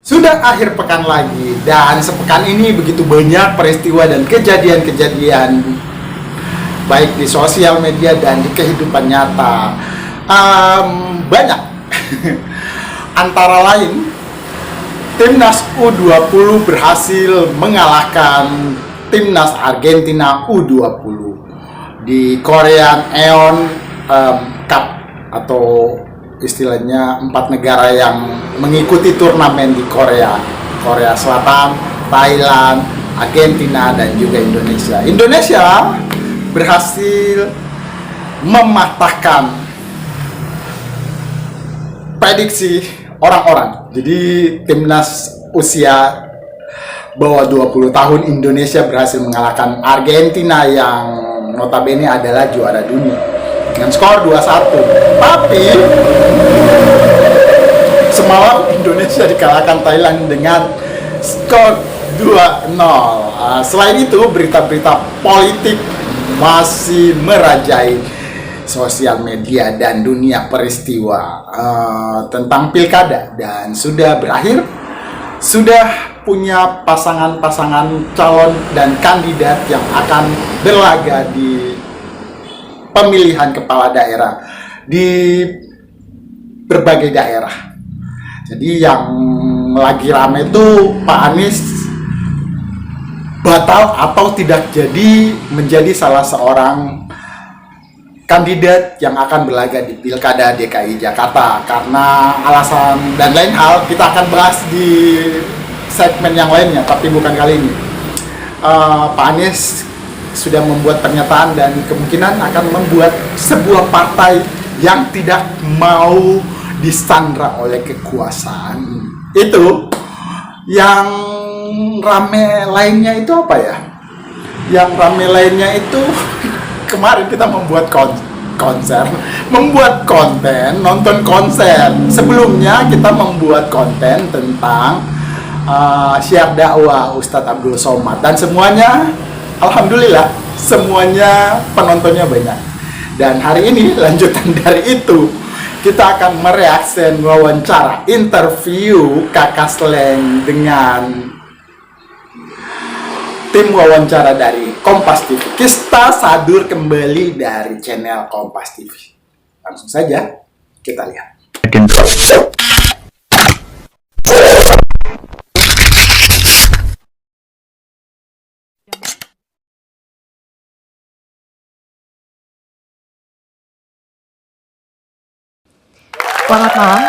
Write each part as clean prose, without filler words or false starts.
Sudah akhir pekan lagi dan sepekan ini begitu banyak peristiwa dan kejadian-kejadian baik di sosial media dan di kehidupan nyata. Banyak antara lain Timnas U20 berhasil mengalahkan Timnas Argentina U20 di Korean Aeon Cup, atau istilahnya 4 negara yang mengikuti turnamen di Korea Selatan, Thailand, Argentina, dan juga Indonesia. Indonesia berhasil mematahkan prediksi orang-orang. Jadi timnas usia bawah 20 tahun Indonesia berhasil mengalahkan Argentina yang notabene adalah juara dunia dengan skor 2-1. Tapi semalam Indonesia dikalahkan Thailand dengan skor 2-0. Selain itu, berita-berita politik masih merajai sosial media dan dunia peristiwa tentang pilkada, dan sudah berakhir, sudah punya pasangan-pasangan calon dan kandidat yang akan berlaga di pemilihan kepala daerah di berbagai daerah. Jadi yang lagi rame itu Pak Anies batal atau tidak jadi menjadi salah seorang kandidat yang akan berlaga di Pilkada DKI Jakarta karena alasan dan lain hal. Kita akan bahas di segmen yang lainnya, tapi bukan kali ini. Pak Anies sudah membuat pernyataan dan kemungkinan akan membuat sebuah partai yang tidak mau disandra oleh kekuasaan. Itu yang rame lainnya itu apa ya? Yang rame lainnya itu kemarin kita membuat konten, nonton konser. Sebelumnya kita membuat konten tentang syiar dakwah Ustadz Abdul Somad, dan semuanya alhamdulillah semuanya penontonnya banyak. Dan hari ini lanjutan dari itu, kita akan mereaksi wawancara interview Kakak Sleng dengan tim wawancara dari Kompas TV. Kita sadur kembali dari channel Kompas TV. Langsung saja kita lihat. Selamat malam.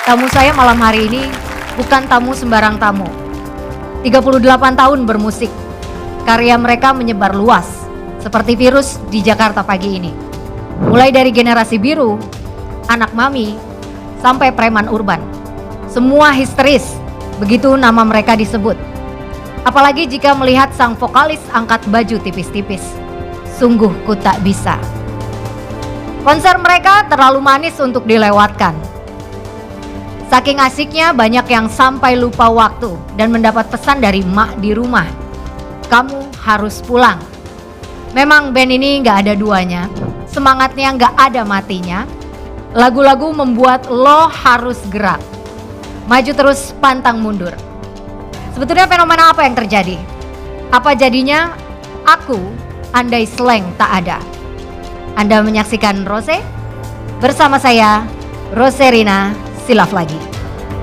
Tamu saya malam hari ini bukan tamu sembarang tamu. 38 tahun bermusik. Karya mereka menyebar luas seperti virus di Jakarta pagi ini. Mulai dari generasi biru, anak mami, sampai preman urban. Semua histeris begitu nama mereka disebut. Apalagi jika melihat sang vokalis angkat baju tipis-tipis. Sungguh ku tak bisa. Konser mereka terlalu manis untuk dilewatkan. Saking asiknya banyak yang sampai lupa waktu dan mendapat pesan dari mak di rumah. Kamu harus pulang. Memang band ini gak ada duanya. Semangatnya gak ada matinya. Lagu-lagu membuat lo harus gerak. Maju terus pantang mundur. Sebetulnya fenomena apa yang terjadi? Apa jadinya aku andai Sleng tak ada? Anda menyaksikan Rose bersama saya, Roserina Silaf lagi.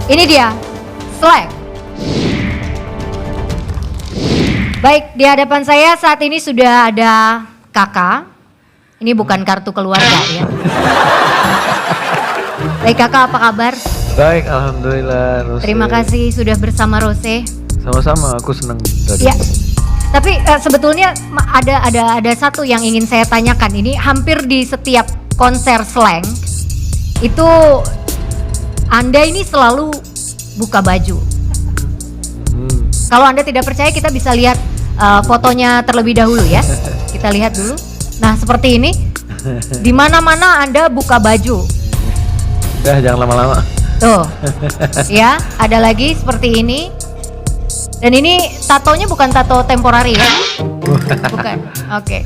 Ini dia Sleng. Baik, di hadapan saya saat ini sudah ada kakak. Ini bukan kartu keluarga ya. Baik kakak, apa kabar? Baik, alhamdulillah Rose. Terima kasih sudah bersama Rose. Sama-sama, aku senang tadi. Ya. Tapi sebetulnya ada satu yang ingin saya tanyakan. Ini hampir di setiap konser Sleng itu Anda ini selalu buka baju. Kalau Anda tidak percaya, kita bisa lihat fotonya terlebih dahulu ya. Kita lihat dulu. Nah seperti ini, di mana-mana Anda buka baju. Udah, jangan lama-lama. Tuh, ya ada lagi seperti ini. Dan ini tatonya bukan tato temporari ya? Bukan, oke.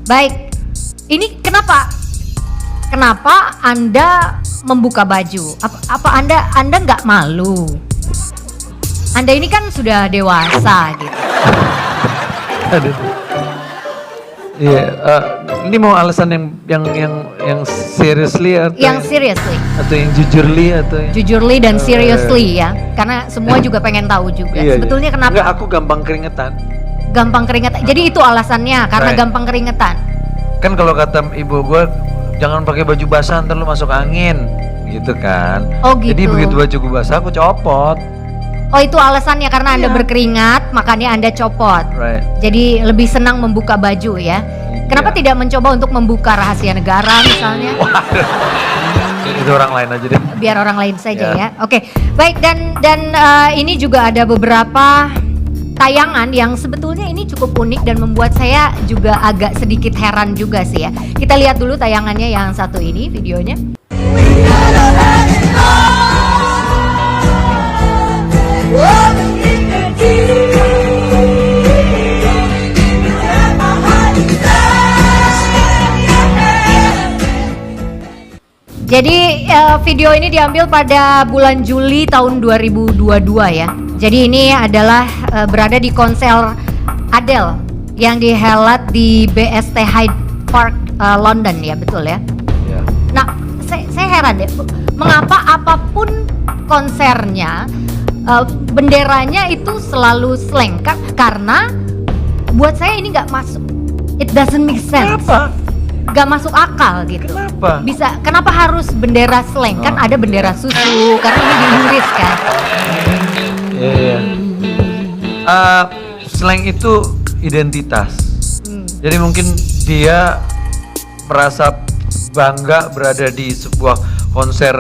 Baik, ini kenapa Anda membuka baju? Apa Anda nggak malu? Anda ini kan sudah dewasa gitu. Aduh. Iya, ini mau alasan yang seriously atau Yang seriously, atau yang jujurly atau yang... jujurly dan seriously ya. Karena semua juga pengen tahu juga. Iya, Sebetulnya kenapa Enggak, aku gampang keringetan. gampang keringetan? Jadi itu alasannya karena Right. gampang keringetan. Kan kalau kata ibu gue, jangan pakai baju basah ntar lu masuk angin, gitu kan. Oh, gitu. Jadi begitu baju gue basah aku copot. Oh, itu alasannya karena Anda Iya. berkeringat, makanya Anda copot. Right. Jadi lebih senang membuka baju ya. Kenapa tidak mencoba untuk membuka rahasia negara misalnya? Itu orang lain aja deh. Biar orang lain saja Ya. ya. Oke, baik dan ini juga ada beberapa tayangan yang sebetulnya ini cukup unik dan membuat saya juga agak sedikit heran juga sih ya. Kita lihat dulu tayangannya yang satu ini, videonya. Jadi video ini diambil pada bulan Juli tahun 2022 ya. Jadi ini adalah berada di konser Adele yang dihelat di BST Hyde Park London ya, betul ya. Ya. Nah, saya heran deh, mengapa apapun konsernya benderanya itu selalu slang? Karena buat saya ini nggak masuk, it doesn't make sense. Kenapa? Gak masuk akal gitu. Kenapa? Bisa, kenapa harus bendera slang? Kan ada bendera susu, karena ini di Inggris kan. Iya. Slang itu identitas. Jadi mungkin dia merasa bangga berada di sebuah konser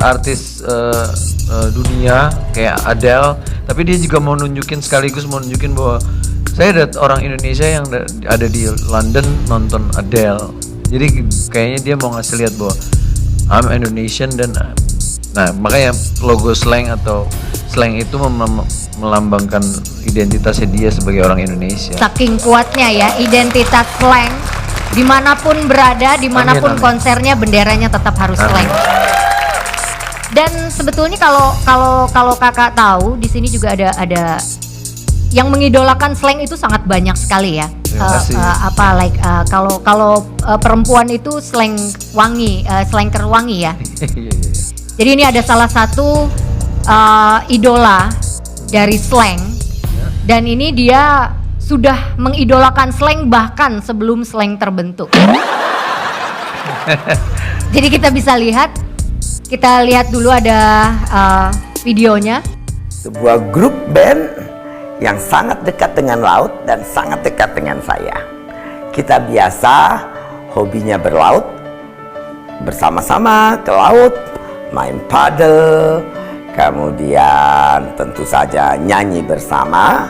artis dunia kayak Adele, tapi dia juga mau nunjukin sekaligus mau nunjukin bahwa saya ada orang Indonesia yang ada di London nonton Adele. Jadi kayaknya dia mau ngasih lihat bahwa I'm Indonesian dan nah makanya logo slang atau slang itu melambangkan identitasnya dia sebagai orang Indonesia. Saking kuatnya ya identitas slang, dimanapun berada, dimanapun Amin. konsernya benderanya tetap harus slang. Dan sebetulnya kalau kakak tahu di sini juga ada yang mengidolakan slang itu sangat banyak sekali ya. Terima kasih. Kalau perempuan itu slang wangi, slanker wangi ya. Jadi ini ada salah satu idola dari slang dan ini dia sudah mengidolakan slang bahkan sebelum slang terbentuk. Jadi kita bisa lihat dulu ada videonya. Sebuah grup band yang sangat dekat dengan laut dan sangat dekat dengan saya. Kita biasa hobinya berlaut, bersama-sama ke laut, main paddle, kemudian tentu saja nyanyi bersama.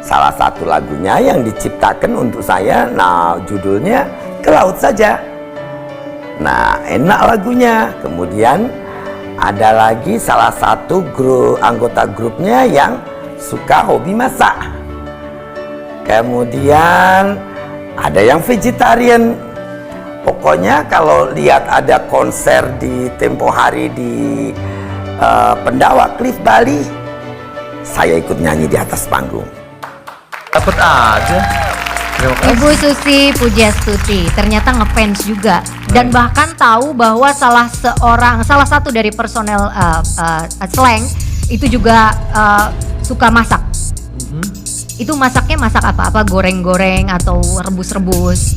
Salah satu lagunya yang diciptakan untuk saya, nah judulnya Ke Laut Saja. Nah enak lagunya. Kemudian ada lagi salah satu anggota grupnya yang suka hobi masak. Kemudian ada yang vegetarian. Pokoknya kalau lihat ada konser di tempo hari di Pendawa Cliff Bali, saya ikut nyanyi di atas panggung. Dapat aja. Terima kasih. Ibu Susi Pujastuti ternyata ngefans juga dan bahkan tahu bahwa salah satu dari personel slang itu juga suka masak. Itu masaknya masak apa? Apa goreng-goreng atau rebus-rebus?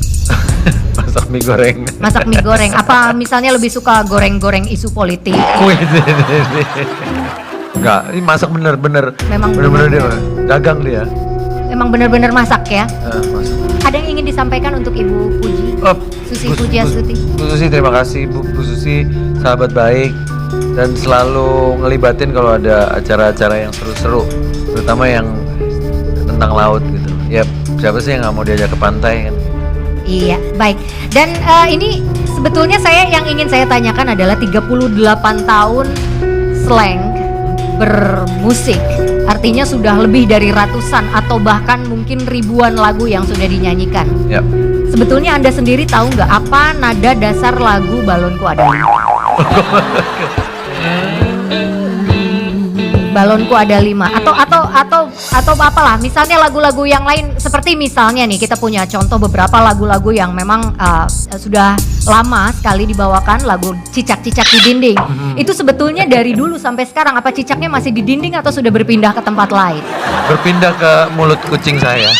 Masak mie goreng. Masak mie goreng. Apa misalnya lebih suka goreng-goreng isu politik? Wih, enggak, ini masak bener-bener. Memang bener-bener dia dagang dia. Emang benar-benar masak ya? Masak. Ada yang ingin disampaikan untuk Ibu Puji? Susi Bu Pujastuti. Susi, terima kasih Bu Susi, sahabat baik dan selalu ngelibatin kalau ada acara-acara yang seru-seru, terutama yang tentang laut gitu. Ya siapa sih yang nggak mau diajak ke pantai kan? Iya, baik. Dan ini sebetulnya yang ingin saya tanyakan adalah 38 tahun slang bermusik. Artinya sudah lebih dari ratusan atau bahkan mungkin ribuan lagu yang sudah dinyanyikan. Ya. Sebetulnya Anda sendiri tahu nggak apa nada dasar lagu Balonku Ada? balonku ada 5 atau apalah, misalnya lagu-lagu yang lain, seperti misalnya nih kita punya contoh beberapa lagu-lagu yang memang sudah lama sekali dibawakan, lagu Cicak-Cicak di Dinding. Itu sebetulnya dari dulu sampai sekarang, apa cicaknya masih di dinding atau sudah berpindah ke tempat lain? Berpindah ke mulut kucing saya.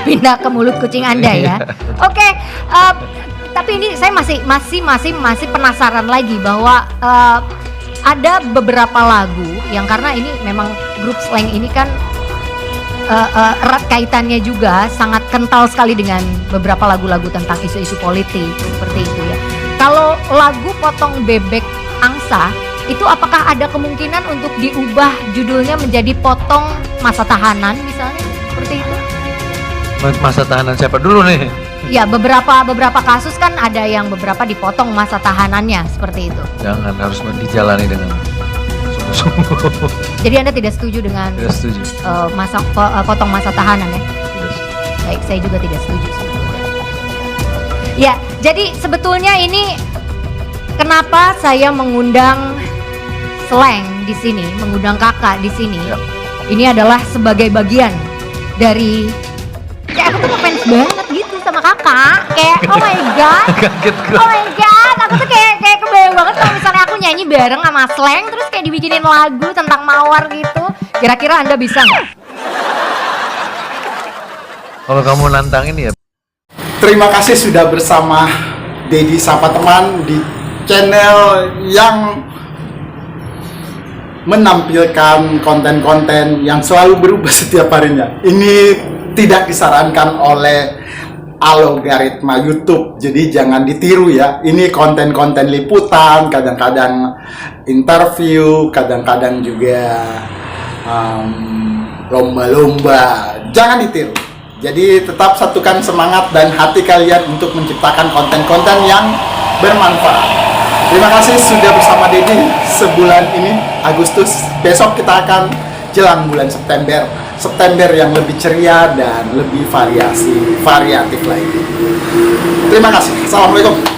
Pindah ke mulut kucing Anda ya. Oke, tapi ini saya masih penasaran lagi bahwa ada beberapa lagu yang, karena ini memang grup Slank ini kan erat kaitannya juga, sangat kental sekali dengan beberapa lagu-lagu tentang isu-isu politik seperti itu ya. Kalau lagu Potong Bebek Angsa itu apakah ada kemungkinan untuk diubah judulnya menjadi Potong Masa Tahanan misalnya, seperti itu? Masa tahanan siapa dulu nih? Ya, beberapa kasus kan ada yang beberapa dipotong masa tahanannya seperti itu. Jangan, harus dijalani dengan sungguh-sungguh. Jadi Anda tidak setuju dengan Tidak setuju. potong masa tahanan ya? Tidak setuju. Baik, saya juga tidak setuju. Ya, jadi sebetulnya ini kenapa saya mengundang Slank di sini, mengundang Kakak di sini. Ya. Ini adalah sebagai bagian dari, kayak aku tuh ngefans banget gitu sama Kakak. Kayak oh my god. Kaget gue. Oh my god, aku tuh kayak kebayang banget kalau misalnya aku nyanyi bareng sama Slank terus kayak dibikinin lagu tentang mawar gitu. Kira-kira Anda bisa nggak? Kalau kamu nantangin ya. Terima kasih sudah bersama Dedi Sapa Teman di channel yang menampilkan konten-konten yang selalu berubah setiap harinya. Ini tidak disarankan oleh algoritma YouTube, jadi jangan ditiru ya. Ini konten-konten liputan, kadang-kadang interview, kadang-kadang juga lomba-lomba. Jangan ditiru. Jadi tetap satukan semangat dan hati kalian untuk menciptakan konten-konten yang bermanfaat. Terima kasih sudah bersama Dedi sebulan ini, Agustus. Besok kita akan jelang bulan September yang lebih ceria dan lebih variatif lagi. Terima kasih. Assalamualaikum.